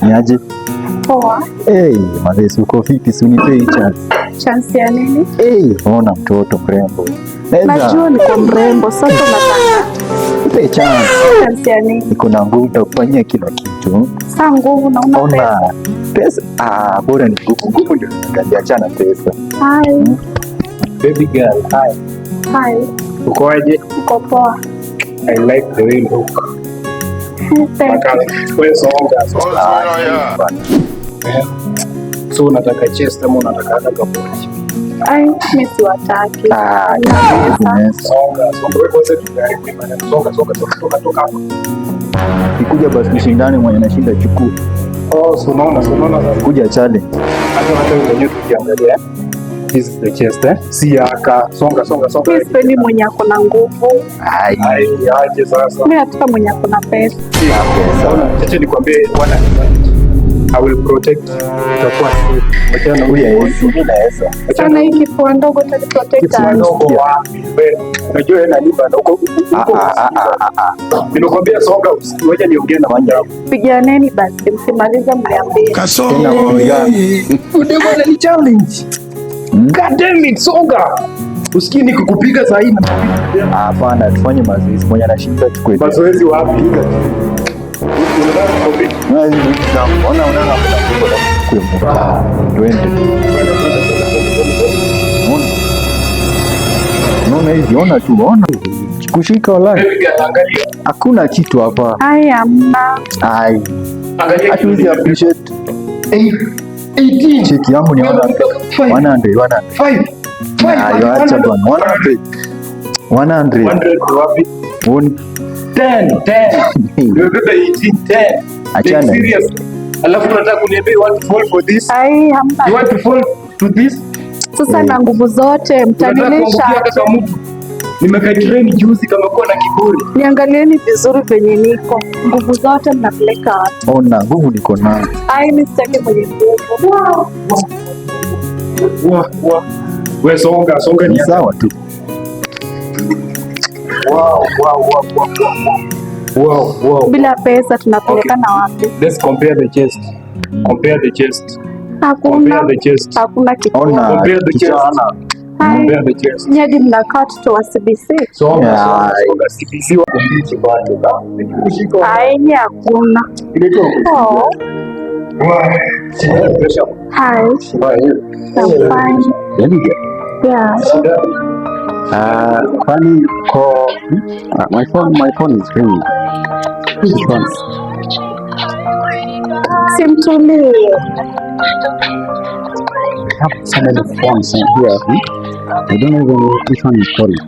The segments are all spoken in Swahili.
Niaje? Poa. Madesi uko vipi? Si unipei chance. Chance ya nini? Ona mtoto mrembo. Najua niko mrembo, sasa nataka nipe chance. Chance ya nini? Niko na nguvu nitakufanyia kila kitu. Saa nguvu na una pesa. Pesa? Bora ni nguvu ndio nitaachana pesa. Hi. Baby girl, hi. Hi. Uko aje? Uko poa. I like the way you look. So unataka chest ama unataka hata kaboti? Mimi siwataki. Songa. Nikuja basi tushindane, mwenye nashinda chukua. So unaona kuja challenge. Hata wewe mwenyewe tukiangalia. This is the chest, Si aka songa. Mimi sipendi mwenye ako na nguvu. Aje sasa. Mimi nataka mwenye ako na pesa. Acha nikwambie bwana, I will protect. Itakuwa safe. Acha na huyu Yesu naweza. Sana hii kifua ndogo tani protect. Kifua ndogo wapi? Unajua yeye analipa na huko. Ninakwambia songa, ngoja niongee na wanjao. Piganeni basi, msimalize mniambie. Kasonga. Ndio bwana ni challenge. God damn it, songa. Usikii nikukupiga saa hii. Hapana, tufanye mazoezi. Mwenye anashinda chukue. Mazoezi wapi? Unaona hivi, ona tu, ona kushika wala hakuna kitu hapa. Hamna. Angalia hizi appreciate 18 cheki yangu ni 100. Acha bwana, 100 wapi? 10. Nimebeba 18. Achana. Alafu tunataka kuniambia you want to fall for this? Hamna. You want to fall to this? Sasa na nguvu zote mtanilisha. Nimekatrain juzi kama kuwa na kiburi. Niangalieni vizuri venye niko. Nguvu zote mnapeleka wapi? Ona, nguvu niko nayo. Mimi sitaki mwenye nguvu. Wewe songa ni sawa tu. Wow. Bila pesa tunapeleka na wapi? Let's compare the chest. Hakuna kitu. Ona, compare the chest. Nyadi mnakaa watoto wa CBC. Songa. CBC wako mbichi bado. Hakuna. Hi. I'm fine. Yeah. Funny call. My phone is ringing. Which one? Simtulie. I have so many phones here. I don't even know which one is calling.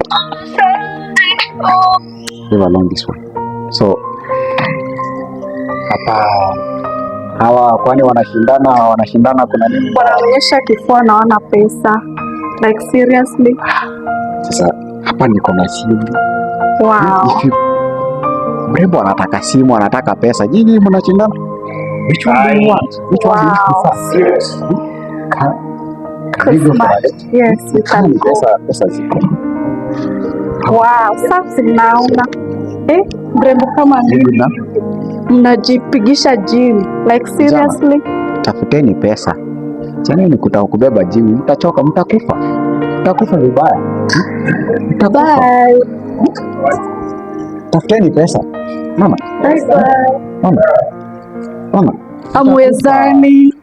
Leave alone this one. So hapa hawa kwani wanashindana kuna nini? Wanaonyesha kifua na wana pesa. Like seriously? Sasa hapa niko na simu. Wow. Mrembo anataka simu, anataka pesa. Jini mnashindana? Which one do you want? Which one do you prefer? Serious? Can you go for it? Yes, we can go. Pesa ziko. Wow, sasa naona. Mrembo kama mimi. Mnajipigisha gym. Like seriously? Tafuteni pesa. Chani ni kutaka kubeba gym, mtachoka, mtakufa vibaya. Bye. Tafuteni pesa. Mama. Bye. Mama. Amwezani.